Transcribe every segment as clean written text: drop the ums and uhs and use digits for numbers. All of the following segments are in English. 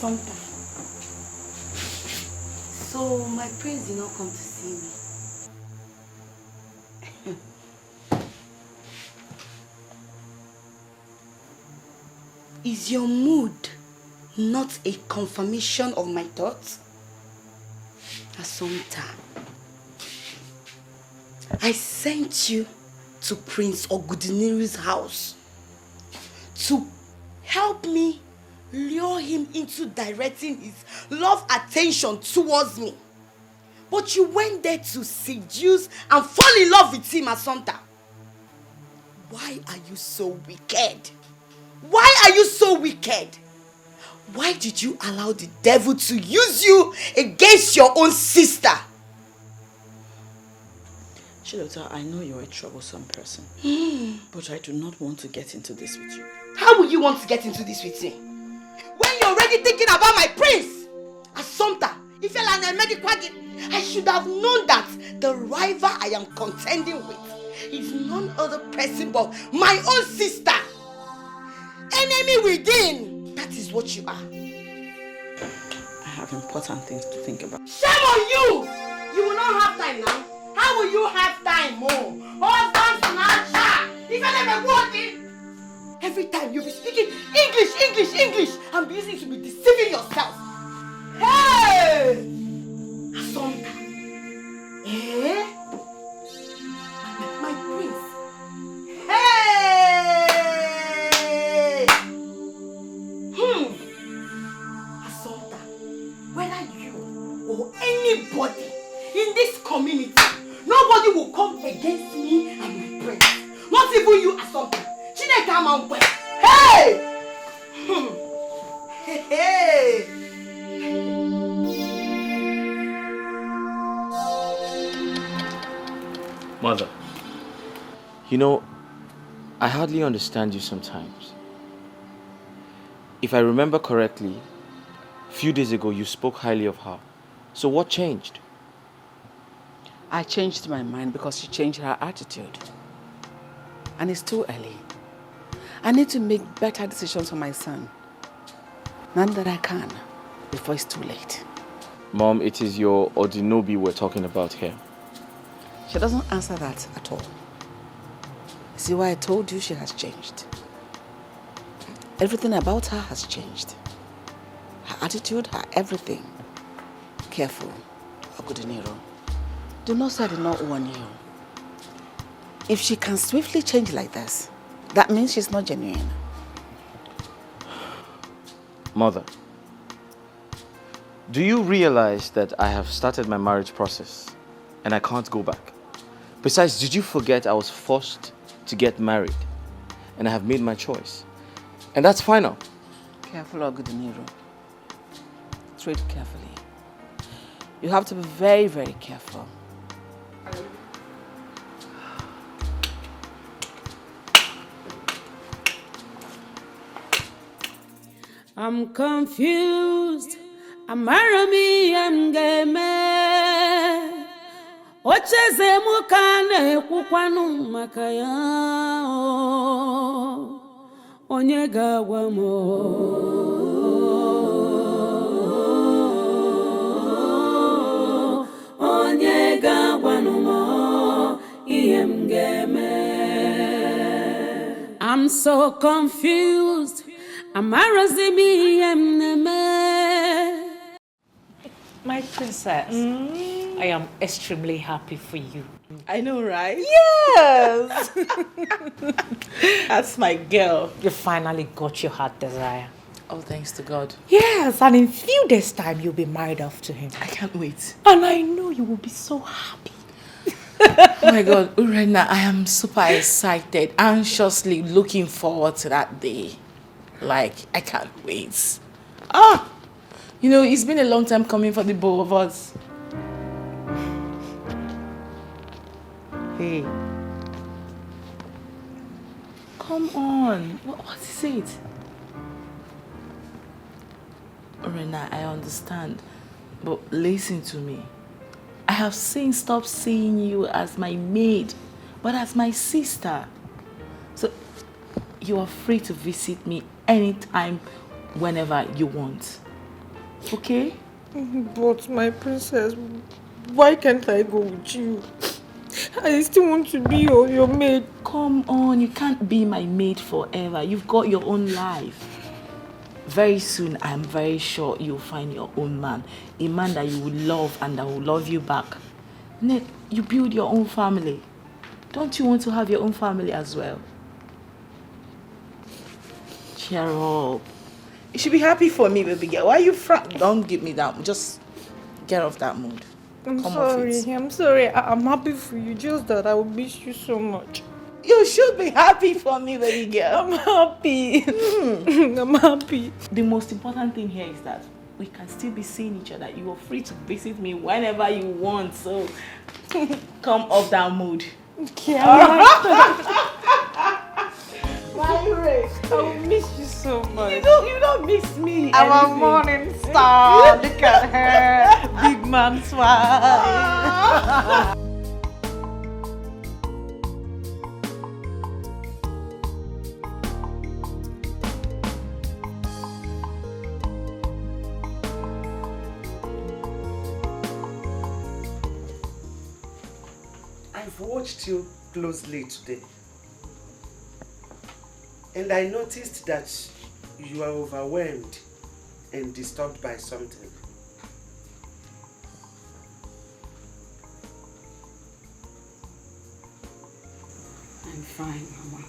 Assumpta. So my prince did not come to see me. Is your mood not a confirmation of my thoughts? Assumpta, I sent you to Prince Ogudiniru's house to help me lure him into directing his love attention towards me. But you went there to seduce and fall in love with him, Assumpta. Why are you so wicked? Why are you so wicked? Why did you allow the devil to use you against your own sister? Chidota, I know you're a troublesome person, but I do not want to get into this with you. How will you want to get into this with me? When you're already thinking about my prince! Assumpta, if you're like a medical, I should have known that the rival I am contending with is none other person but my own sister. Enemy within, that is what you are. I have important things to think about. Shame on you! You will not have time now. How will you have time more? Husbands and answer! If I never working! Every time you'll be speaking English, and be using to be deceiving yourself. Hey! Assumpta. Eh? My prince. Hey! Assumpta, whether you or anybody in this community, nobody will come against me and my prince. Not even you, Assumpta. Hey! Hey! Mother, you know, I hardly understand you sometimes. If I remember correctly, a few days ago you spoke highly of her. So what changed? I changed my mind because she changed her attitude. And it's too early. I need to make better decisions for my son. None that I can before it's too late. Mom, it is your Odinobi we're talking about here. She doesn't answer that at all. See why I told you she has changed. Everything about her has changed. Her attitude, her everything. Careful, Ogudiniro. Do not say I did not warn you. If she can swiftly change like this, that means she's not genuine. Mother, do you realize that I have started my marriage process and I can't go back? Besides, did you forget I was forced to get married and I have made my choice? And that's final. Careful, Ogudiniro. Tread carefully. You have to be very, very careful. I'm confused. I'm game. Ocheze mukane kukwanu makaya. Onye gawa mo. Onye gawa no mo. Game. I'm so confused. My princess, I am extremely happy for you. I know, right? Yes! That's my girl. You finally got your heart desire. Oh, thanks to God. Yes, and in few days' time, you'll be married off to him. I can't wait. And I know you will be so happy. Oh my God, right now I am super excited, anxiously looking forward to that day. Like, I can't wait. You know, it's been a long time coming for the both of us. Hey. Come on. What is it? Rena, I understand. But listen to me. I have stopped seeing you as my maid, but as my sister. So, you are free to visit me anytime, whenever you want. Okay? But my princess, why can't I go with you? I still want to be your maid. Come on, you can't be my maid forever. You've got your own life. Very soon, I'm very sure you'll find your own man. A man that you will love and that will love you back. Nick, you build your own family. Don't you want to have your own family as well? Cheer up. You should be happy for me, baby girl. Why are you Don't give me that. Just get off that mood. I'm sorry. I'm happy for you. Just that I will miss you so much. You should be happy for me, baby girl. I'm happy. I'm happy. The most important thing here is that we can still be seeing each other. You are free to visit me whenever you want. So come off that mood. Okay. I will miss you so much. You don't miss me. I'm a morning star. Look at her. Big man swag. I've watched you closely today, and I noticed that you are overwhelmed and disturbed by something. I'm fine, Mama.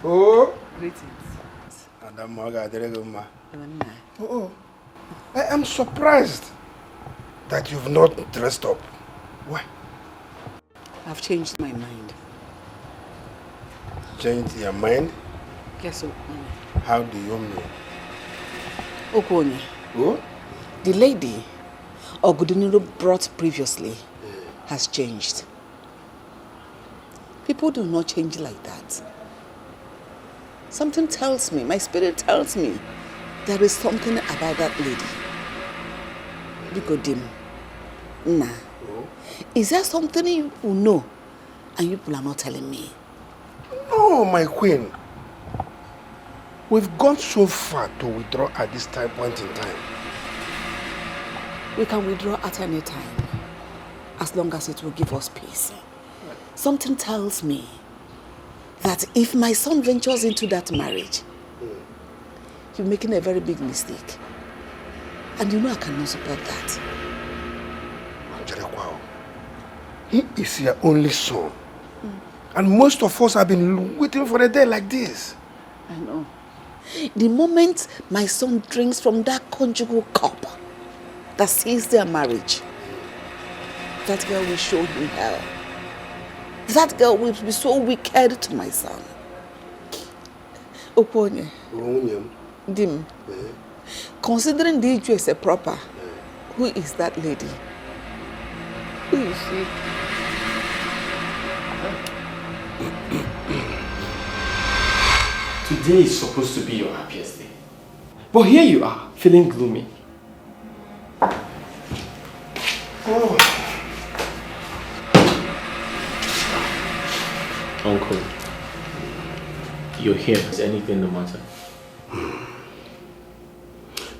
Oh, Greetings. oh, I am surprised that you've not dressed up. Why? I've changed my mind. Changed your mind? Yes, so. How do you mean? Okonye. Oh? The lady Ogudiniro brought previously has changed. People do not change like that. Something tells me, my spirit tells me, there is something about that lady. Bigodim. Nah. Oh? Is there something you know and you people are not telling me? No, my queen. We've gone so far to withdraw at this point in time. We can withdraw at any time, as long as it will give us peace. Something tells me that if my son ventures into that marriage, you're making a very big mistake. And you know I cannot support that. He is your only son. And most of us have been waiting for a day like this. I know. The moment my son drinks from that conjugal cup that seals their marriage, that girl will show him hell. That girl will be so wicked to my son. Oponye. Dim. Considering Diju as a proper, who is that lady? Who is she? Today is supposed to be your happiest day. But here you are, feeling gloomy. Oh. Uncle, you're here. Is anything the matter?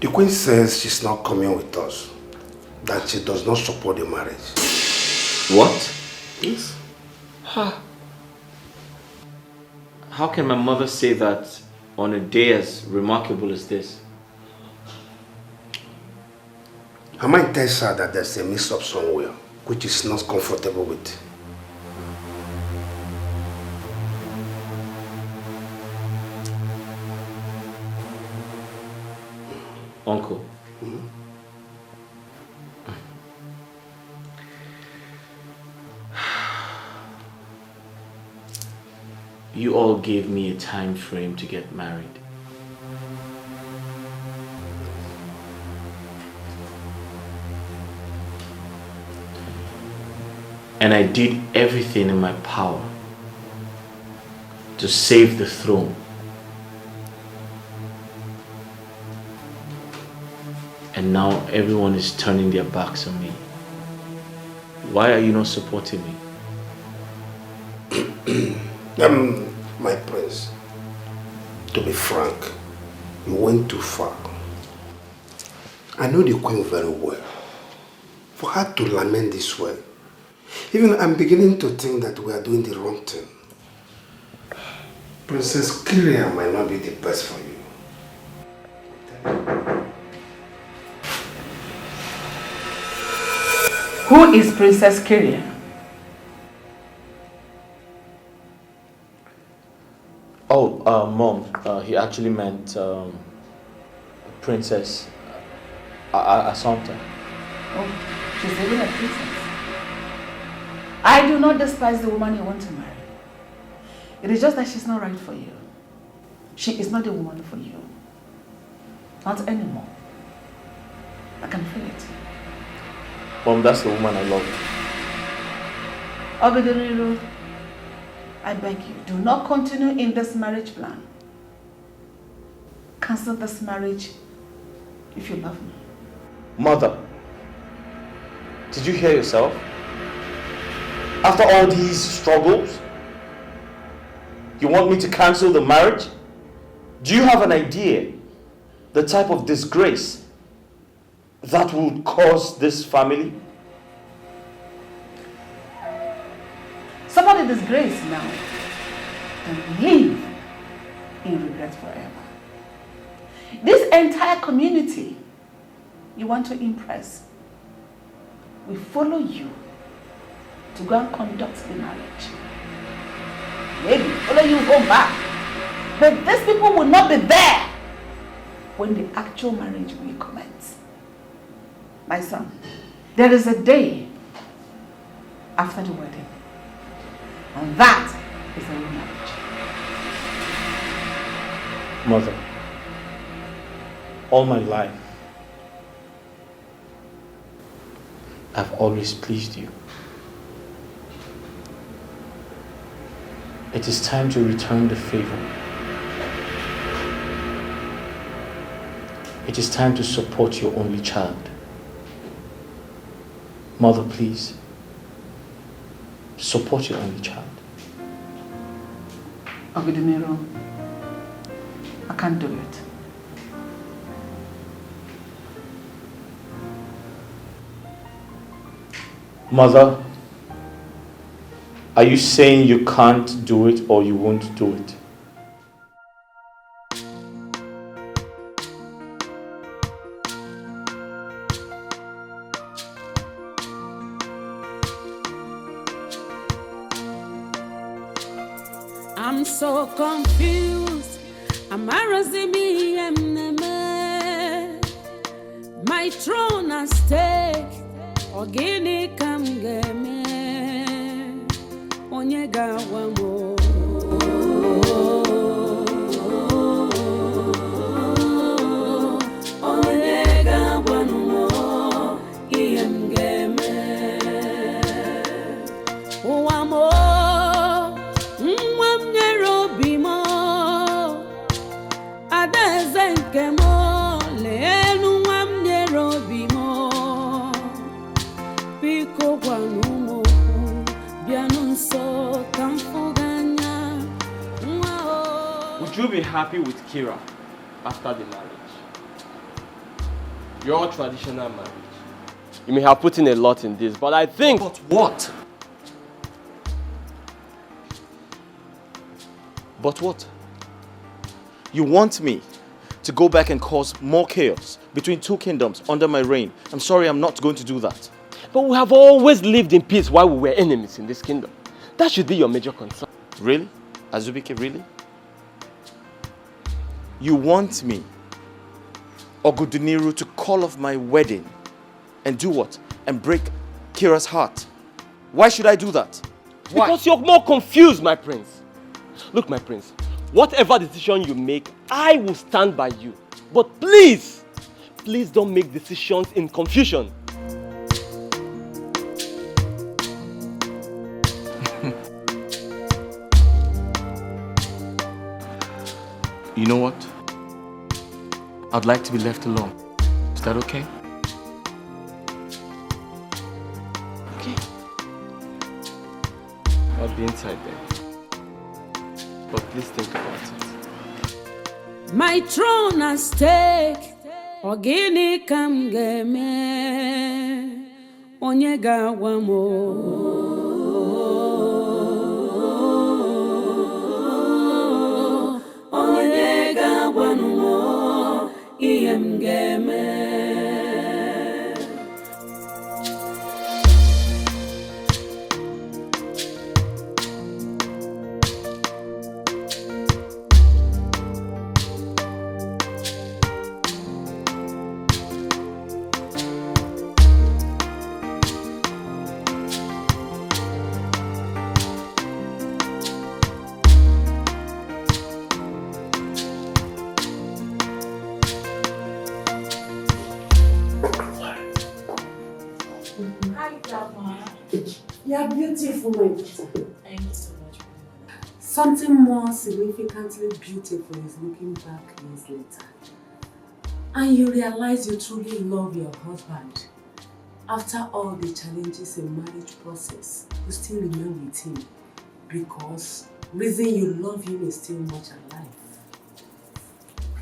The queen says she's not coming with us. That she does not support the marriage. What? Yes. How can my mother say that on a day as remarkable as this? Her mind tells her that there's a mix-up somewhere, which is not comfortable with. Uncle. You all gave me a time frame to get married. And I did everything in my power to save the throne. And now everyone is turning their backs on me. Why are you not supporting me? My prince, to be frank, you went too far. I know the queen very well. For her to lament this way, even I'm beginning to think that we are doing the wrong thing. Princess Kyria might not be the best for you. Who is Princess Kyria? Oh, Mom, he actually meant Princess Asante. Oh, she's even a princess. I do not despise the woman you want to marry. It is just that she's not right for you. She is not the woman for you. Not anymore. I can feel it. Mom, that's the woman I love. Obediriru, I beg you, do not continue in this marriage plan. Cancel this marriage if you love me. Mother, did you hear yourself? After all these struggles, you want me to cancel the marriage? Do you have an idea the type of disgrace that will cause this family? Somebody disgraced now and live in regret forever. This entire community you want to impress will follow you to go and conduct the marriage. Maybe follow you home back. But these people will not be there when the actual marriage will commence. My son, there is a day after the wedding. And that is a real marriage. Mother, all my life, I've always pleased you. It is time to return the favor. It is time to support your only child. Mother, please, support your only child. Ogudumiro, I can't do it. Mother, are you saying you can't do it or you won't do it? I'm so confused. My throne at stake. Ogini kam game. Onye gawa mo. Onye gawa mo. Iem game. Uwamo. Would you be happy with Kira after the marriage? Your traditional marriage. You may have put in a lot in this, but I think... But what? But what? You want me to go back and cause more chaos between two kingdoms under my reign? I'm sorry, I'm not going to do that. But we have always lived in peace while we were enemies in this kingdom. That should be your major concern. Really? Azubike, really? You want me, Oguduniru, to call off my wedding and do what? And break Kira's heart? Why should I do that? Why? Because you're more confused, my prince. Look, my prince, whatever decision you make, I will stand by you. But please, please don't make decisions in confusion. You know what? I'd like to be left alone. Is that okay? Okay. I'll be inside there. But please think about it. My throne at stake. Ogini kam game. Onye ga-agwa m onye ga-agwa m ihe m ga-eme. You are beautiful, my daughter. Thank you so much. Something more significantly beautiful is looking back years later. And you realize you truly love your husband. After all the challenges in marriage process, you still remain with him. Because the reason you love him is still much alive.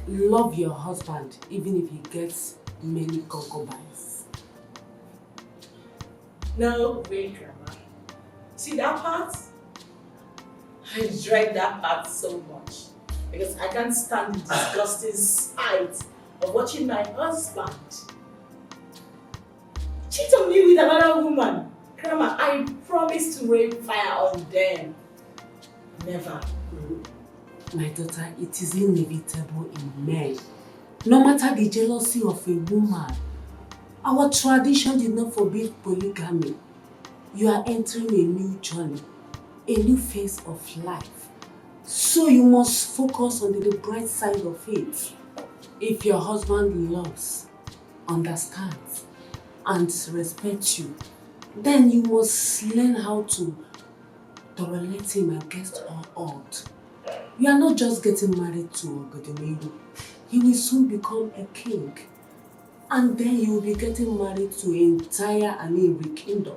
Love your husband even if he gets many concubines. No, wait, Grandma. See that part? I dread that part so much because I can't stand the disgusting sight of watching my husband cheat on me with another woman. Grandma, I promise to rain fire on them. Never. My daughter, it is inevitable in men. No matter the jealousy of a woman, our tradition did not forbid polygamy. You are entering a new journey, a new phase of life. So you must focus on the bright side of it. If your husband loves, understands, and respects you, then you must learn how to tolerate him against all odds. You are not just getting married to Ogodimelu. He will soon become a king. And then you will be getting married to an entire Aniri kingdom.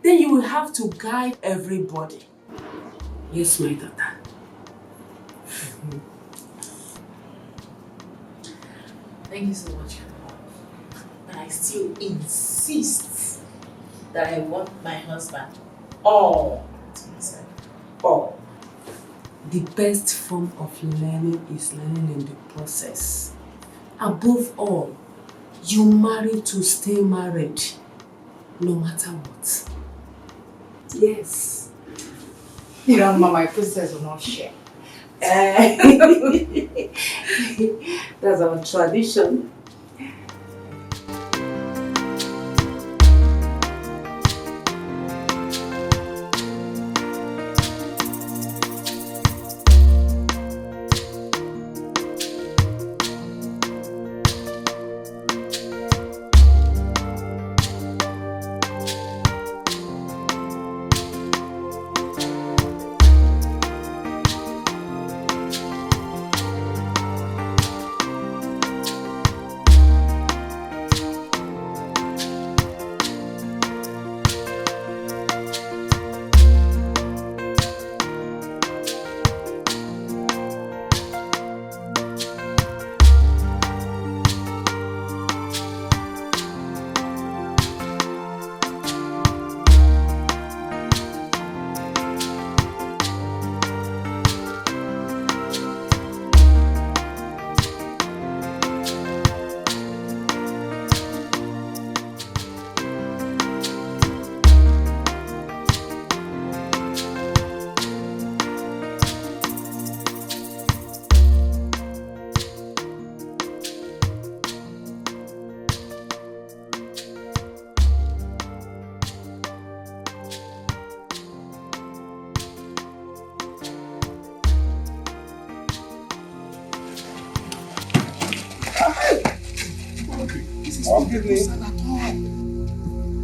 Then you will have to guide everybody. Yes, my daughter. Thank you so much, Grandma. But I still insist that I want my husband all to myself. All. The best form of learning is learning in the process. Above all, you marry to stay married, no matter what. Yes. Grandma, my princess will not share. That's our tradition.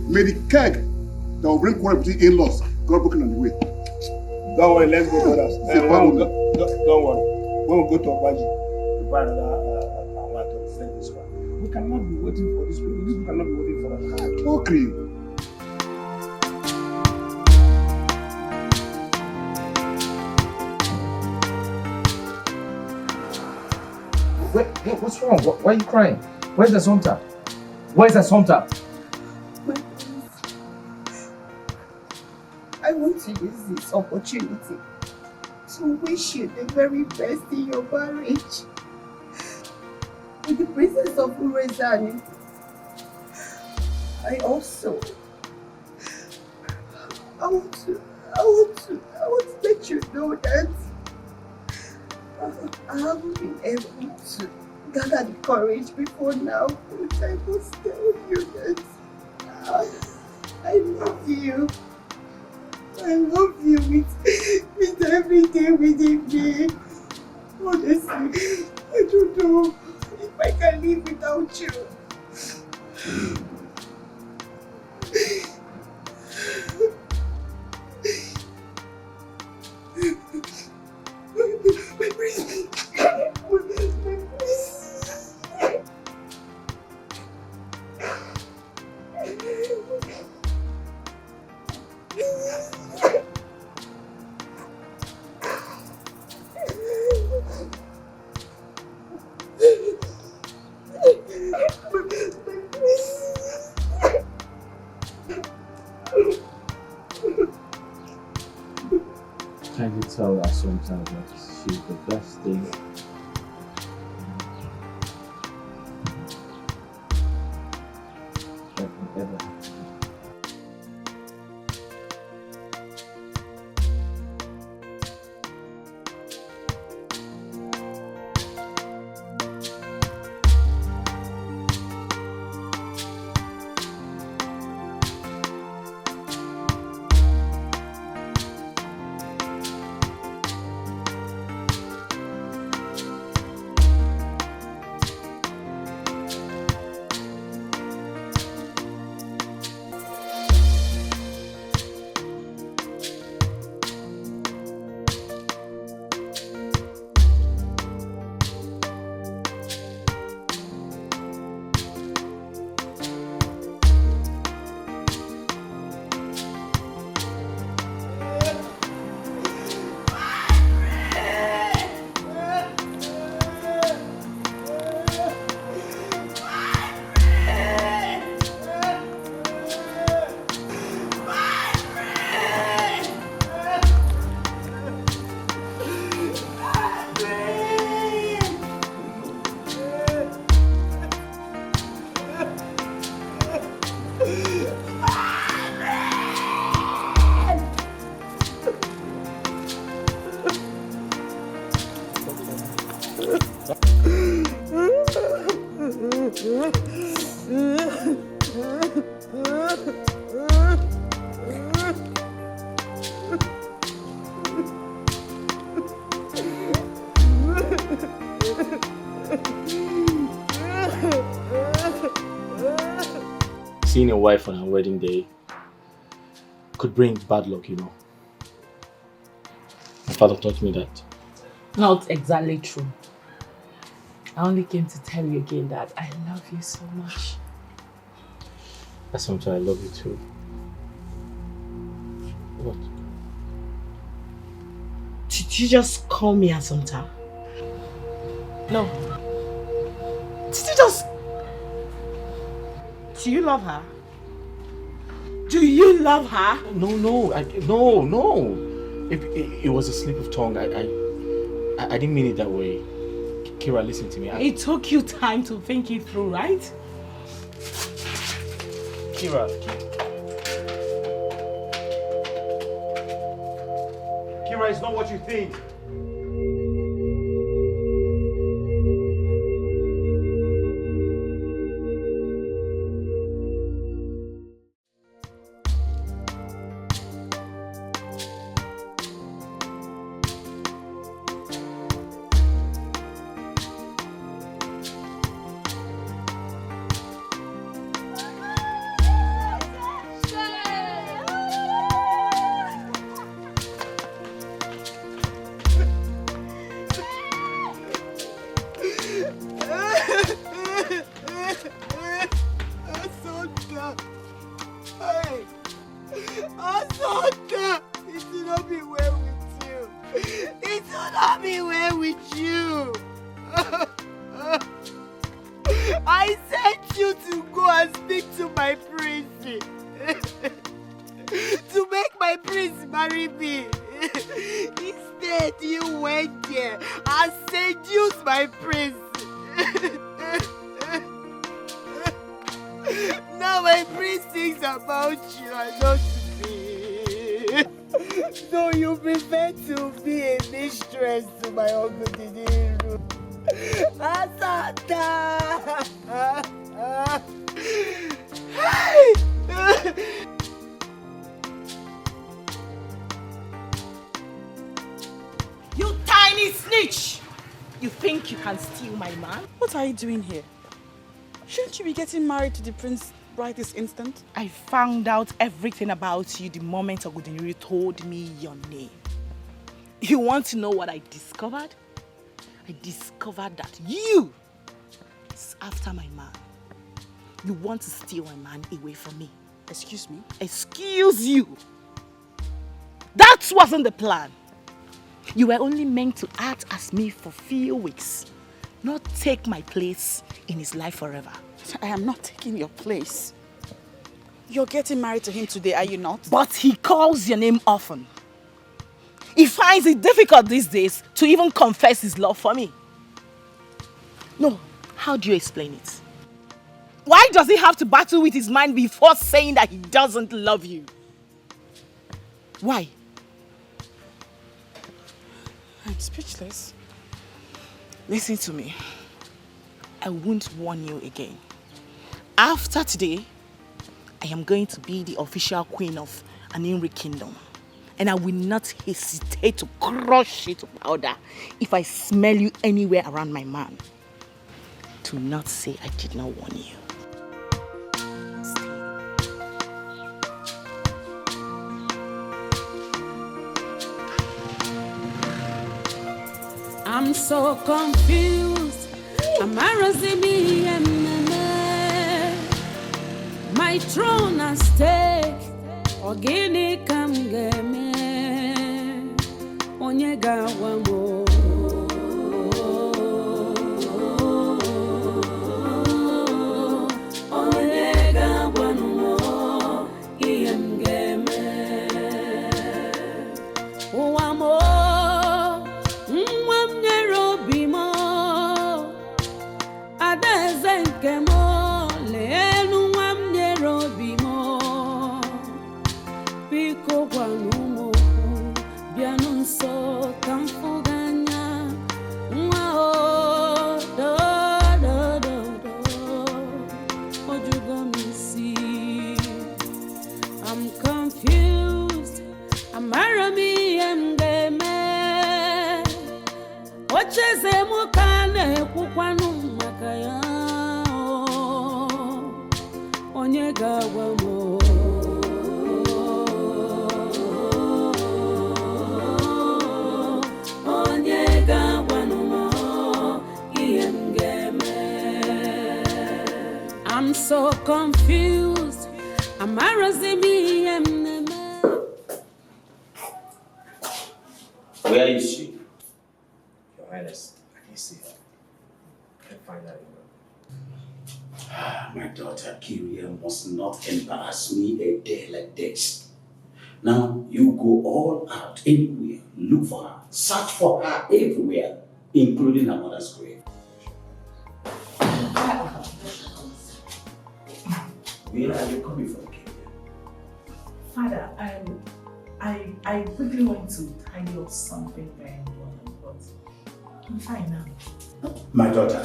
May the keg that will bring quarrel between in-laws got broken on the way. Don't worry, let's go, brothers. Don't worry. When we go to Obaji, buy another one to send this one. We cannot be waiting for this people. This people cannot be waiting for us. Okay. What's wrong? Why are you crying? Where's the Santa? Where's the Santa? I want to use this opportunity to wish you the very best in your marriage. With the Princess of Urezani, I want to let you know that I haven't been able to gather the courage before now, but I must tell you that I love you. I love you with everything within me. Honestly, I don't know if I can live without you. Can you tell us sometimes that she's the best thing? That can ever happen. Seeing a wife on her wedding day could bring bad luck, you know. My father taught me that. Not exactly true. I only came to tell you again that I love you so much. That's something I love you too. What? Did you just call me Assumpta? No. Did you just... Do you love her? Do you love her? No. It was a slip of tongue. I didn't mean it that way. Kira, listen to me. It took you time to think it through, right? Kira, it's not what you think. Now my prince thinks about you and not me. So you prefer to be a mistress to my uncle Didiru. Asata! You tiny snitch! You think you can steal my man? What are you doing here? Shouldn't you be getting married to the prince right this instant? I found out everything about you the moment Ogudiniri told me your name. You want to know what I discovered? I discovered that you is after my man. You want to steal my man away from me. Excuse me? Excuse you. That wasn't the plan. You were only meant to act as me for few weeks, not take my place in his life forever. I am not taking your place. You're getting married to him today, are you not? But he calls your name often. He finds it difficult these days to even confess his love for me. No, how do you explain it? Why does he have to battle with his mind before saying that he doesn't love you? Why? I'm speechless. Listen to me. I won't warn you again. After today, I am going to be the official queen of an Inri kingdom. And I will not hesitate to crush you to powder if I smell you anywhere around my man. Do not say I did not warn you. I'm so confused. Embarrassing me and my throne at stake. Ogini kam game. Onyega wamo. Onyega wamo. Iyem game. Wamo. I'm confused. I'm marami game. Ocheze mukane kukwanu makaya. Onyega wamo. Onyega wano iyem game. I'm so confused. I'm Where is she? Your Highness, I can see her. I can find her. My daughter Kyria must not embarrass me a day like this. Now you go all out anywhere, look for her, search for her everywhere, including her mother's grave. Where are you coming from, Kyria? Father, I quickly want to tidy up something very important, but I'm fine now. My daughter,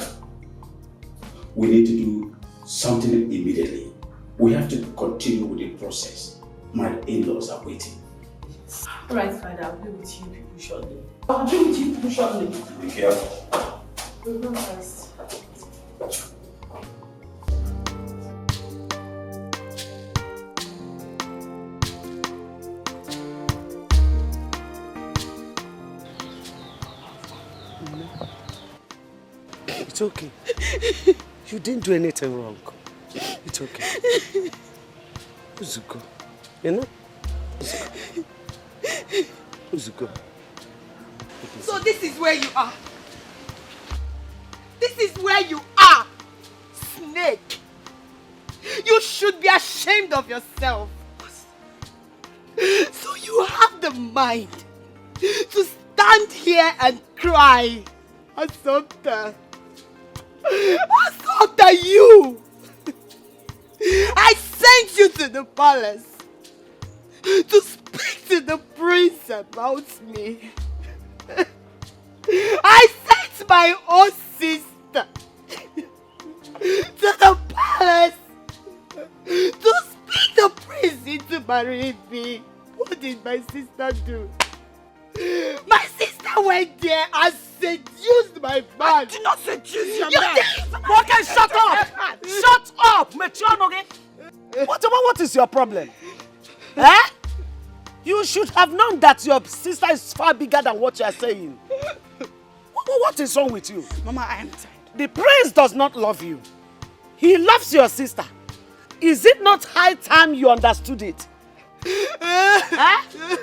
we need to do something immediately. We have to continue with the process. My in-laws are waiting. Alright, Father, I'll be with you people shortly. I'll be with you people shortly. Be careful. We'll go first. It's okay. You didn't do anything wrong. It's okay. Uzuko. You know? Uzuko. So this is where you are. This is where you are, snake. You should be ashamed of yourself. So you have the mind to stand here and cry. Assumpta, you! sent you to the palace to speak to the prince about me. I sent my own sister to the palace to speak the prince into marrying me. What did my sister do? My sister went there and seduced my man. I did not seduce your man. Okay, shut up! Shut up, Micheal. What is your problem? Eh? You should have known that your sister is far bigger than what you are saying. What is wrong with you? Mama, I am tired. The prince does not love you. He loves your sister. Is it not high time you understood it? Huh?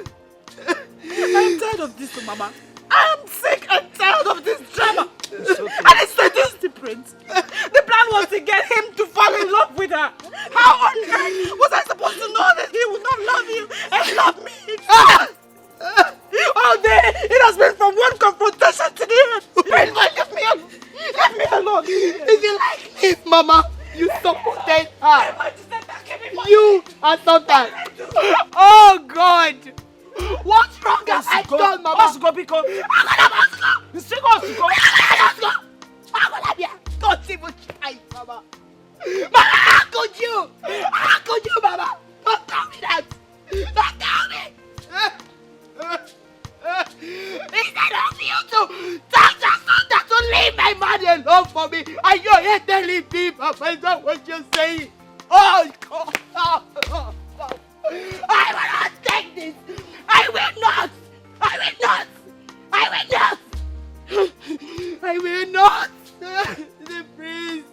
I'm tired of this, Mama. I'm sick and tired of this drama. It's okay. And it's seduced the prince. The plan was to get him to fall in love with her. How on earth was I supposed to know that he would not love you and love me? All day, it has been from one confrontation to the other. Leave me alone. Leave me alone. If you like, leave, Mama. You supported her. You are sometimes. Oh God. What's wrong? I told Mama. Let's go, because you still got to go. Don't even try, Mama. Mama, how could you? How could you, Mama? Don't tell me that. Don't tell me. Instead of you to tell your sister to leave my man alone for me, and you're here telling me, Mama, is that what you're saying? Oh, God. I will not take this. I will not. I will not. I will not. I will not. The prince.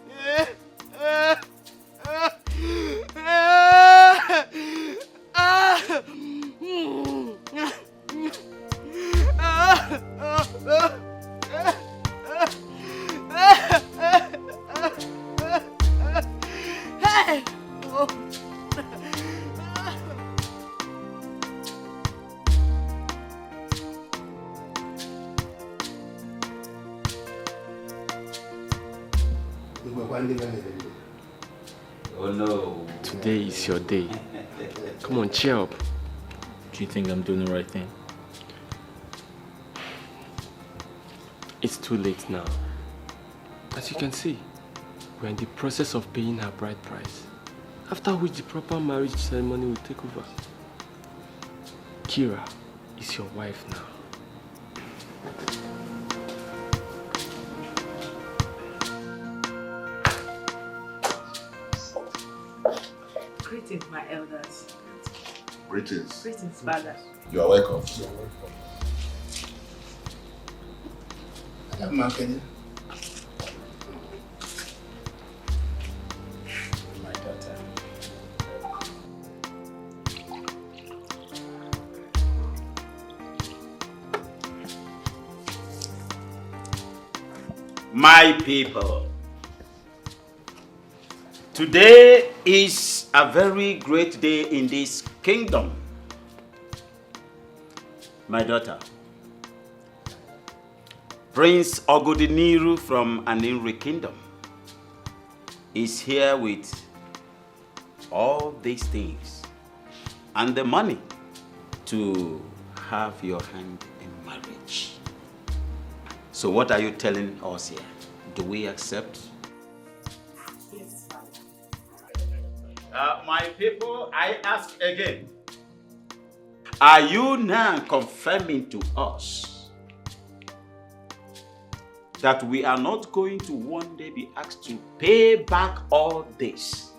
Oh no. Today is your day. Come on, cheer up. Do you think I'm doing the right thing? It's too late now. As you can see, we're in the process of paying her bride price, after which the proper marriage ceremony will take over. Kira is your wife now. Greetings, my elders. Greetings. Greetings, father. You are welcome. My daughter. My people, today is a very great day in this kingdom. My daughter, Prince Ogudiniru from Aninri Kingdom is here with all these things and the money to have your hand in marriage. So what are you telling us here? Do we accept? Yes, father. My people, I ask again. Are you now confirming to us that we are not going to one day be asked to pay back all this?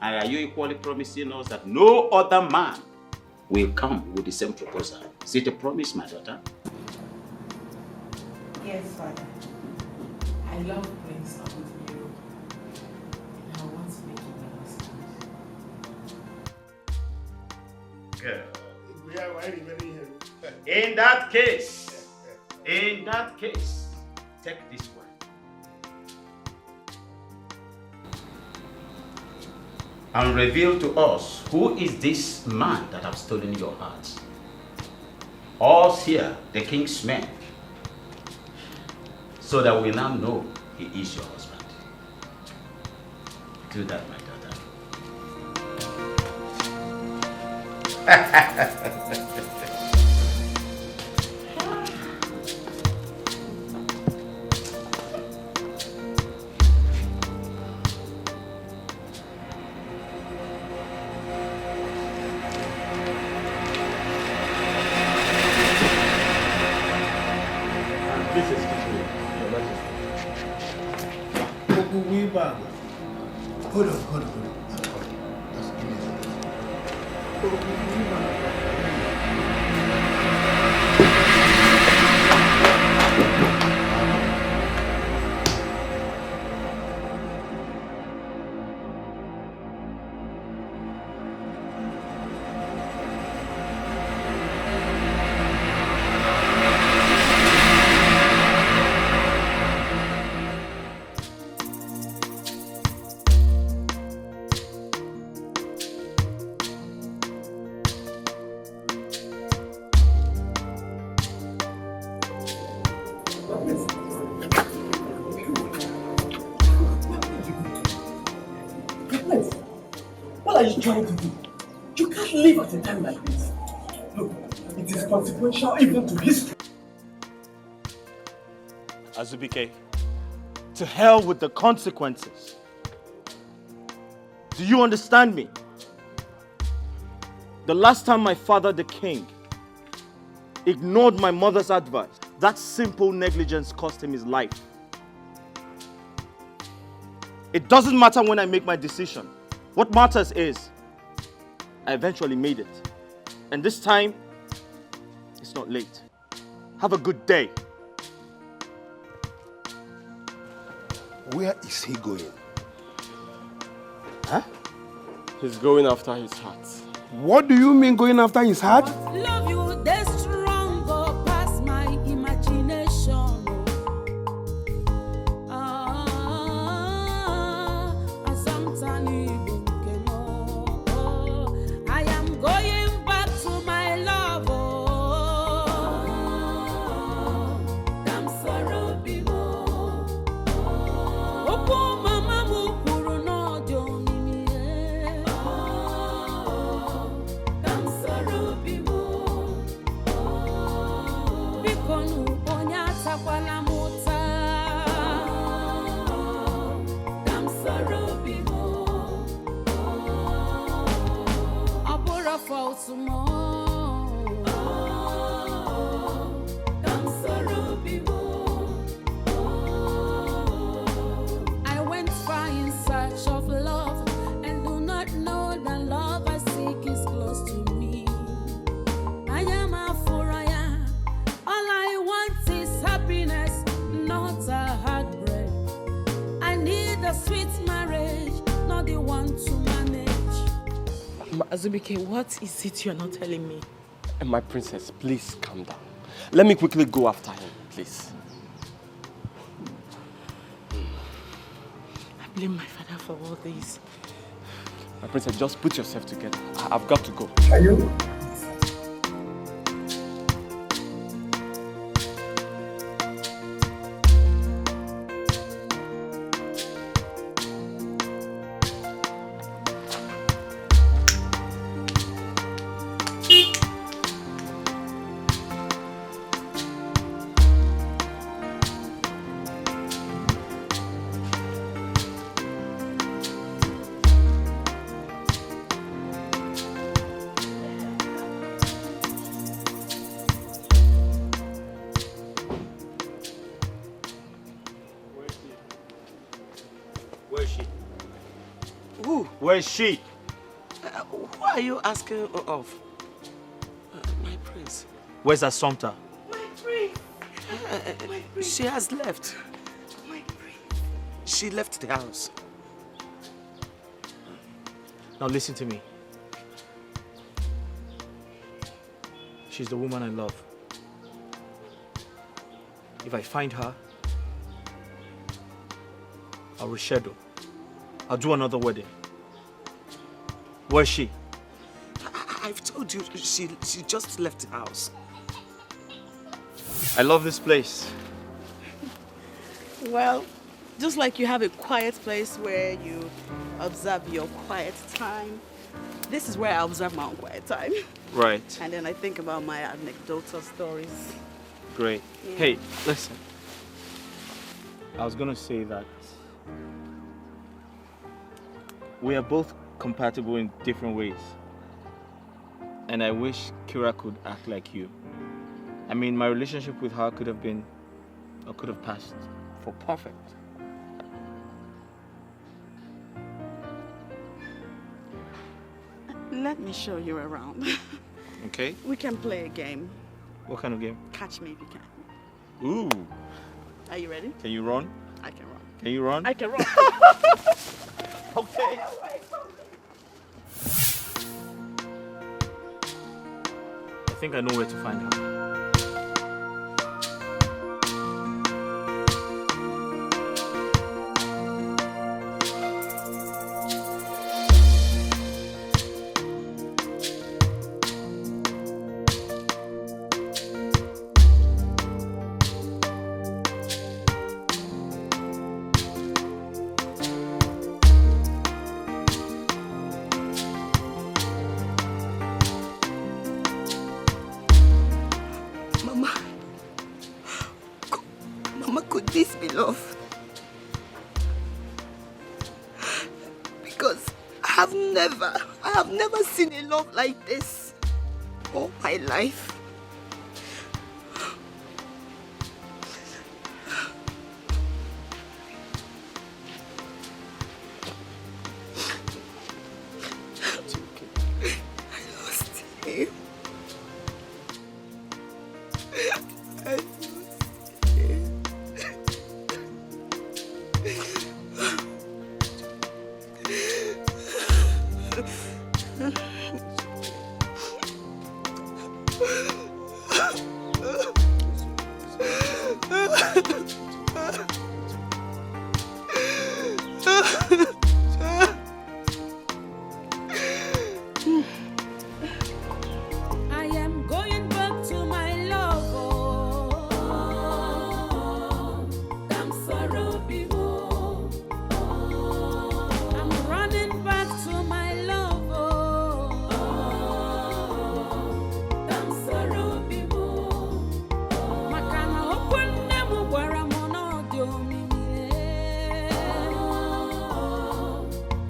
And are you equally promising us that no other man will come with the same proposal? Is it a promise, my daughter? Yes, father. I love Prince Ogudiniru, and I want to make him understand. Good. In that case, take this one. And reveal to us who is this man that have stolen your heart. Us here, the king's men, so that we now know he is your husband. Do that, my daughter. Hold on. What are you trying to do? You can't live at a time like this. Look, it is consequential even to history. Azubike, to hell with the consequences. Do you understand me? The last time my father, the king, ignored my mother's advice, that simple negligence cost him his life. It doesn't matter when I make my decision. What matters is, I eventually made it. And this time, it's not late. Have a good day. Where is he going? Huh? He's going after his heart. What do you mean going after his heart? Love you, that's strong, go past my imagination. I am going back to my love. I'm sorry, Bimo. Opo mama mukuru no joni mi. I'm sorry, Bimo. Bikonu onya takwala muta. I'm sorry, Bimo. False more. I went far in search of love and do not know that love I seek is close to me. I am a furaya. All I want is happiness, not a heartbreak. I need a sweet marriage, not the one to manage. Azubike, what is it you're not telling me? And my princess, please calm down. Let me quickly go after him, please. I blame my father for all this. My princess, just put yourself together. I've got to go. Are you? Where is she? Who are you asking of? My prince. Where's Assumpta? My prince. My prince. She has left. My prince. She left the house. Now listen to me. She's the woman I love. If I find her, I'll reschedule. I'll do another wedding. Where's she? I've told you, she just left the house. I love this place. Well, just like you have a quiet place where you observe your quiet time, This is where I observe my own quiet time. Right. And then I think about my anecdotal stories. Great. Yeah. Hey, listen. I was gonna say that we are both compatible in different ways. And I wish Kira could act like you. I mean, my relationship with her could have been, or could have passed for perfect. Let me show you around. Okay. We can play a game. What kind of game? Catch me if you can. Ooh. Are you ready? Can you run? I can run. Can you run? I can run. Okay. I think I know where to find her. Could this be love? Because I have never seen a love like this all my life. I lost him. I am going back to my love. I'm sorrow people. I'm running back to my love. I'm sorrow people. Makana open them where I'm on audio.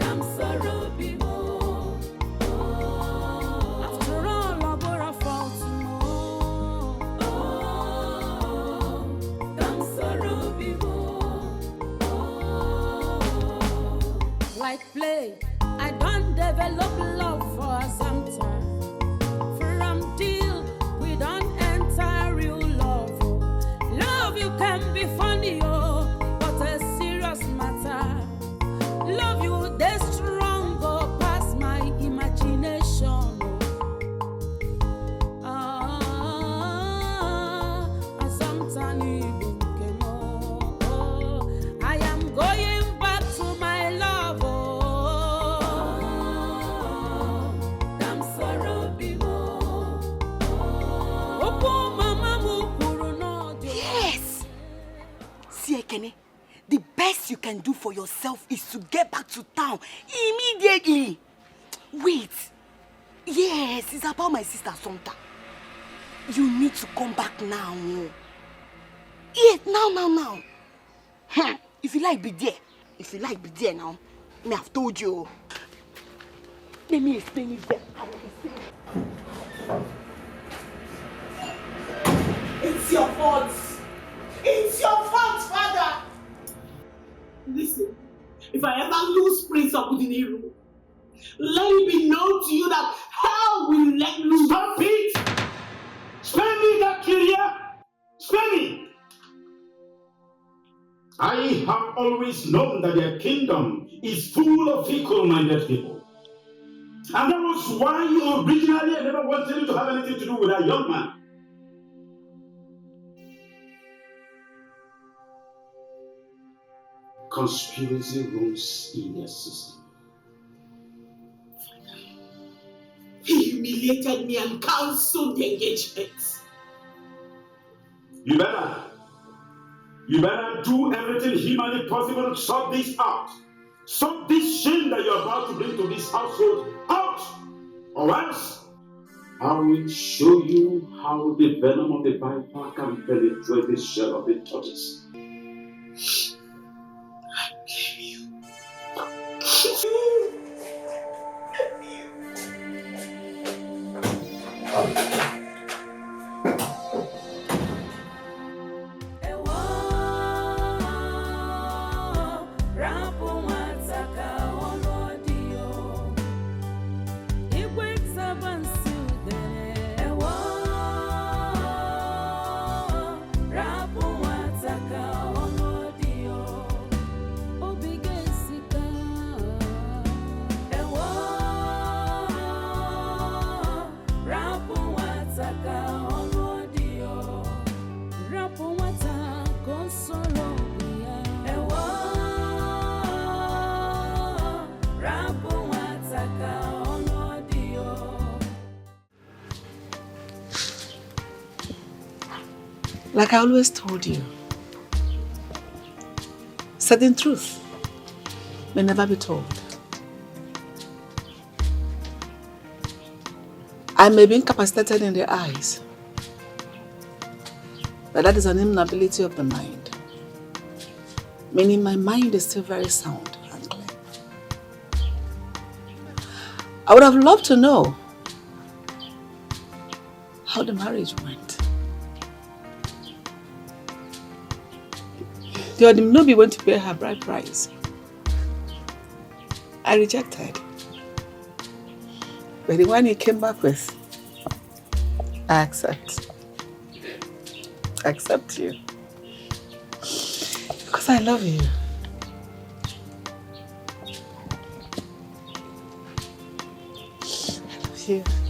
I'm sorrow people. After all, I bore a fault like play, I don't develop love for some time. From deal, we don't enter real love. Love you can be funny, but a serious matter. Love you, they stronger past my imagination. I am going back to my love. I'm sorrow Yes! See, Ekene, the best you can do for yourself is to get back to town immediately. Wait. Yes, it's about my sister Sonta. You need to come back now. Yes, now. If you like, be there. If you like, be there now. Me, I've told you. Let me explain it there. It's your fault. It's your fault, Father. Listen, if I ever lose Prince Ogudiniru, let it be known to you that hell will let loose. Stop it! Spare me that career! Spare me! I have always known that their kingdom is full of fickle-minded people. And that was why originally I never wanted you to have anything to do with that young man. Conspiracy rules in their system. He humiliated me and cancelled the engagement. You better do everything humanly possible to sort this out. Sort this shame that you're about to bring to this household out. Alright? I will show you how the venom of the viper can penetrate the shell of the tortoise. Like I always told you, certain truth may never be told. I may be incapacitated in the eyes, but that is an inability of the mind. Meaning my mind is still very sound and clear. I would have loved to know how the marriage went. The Odimnobi went to pay her bride price. I rejected. But the one he came back with, I accept. I accept you. Because I love you. I love you.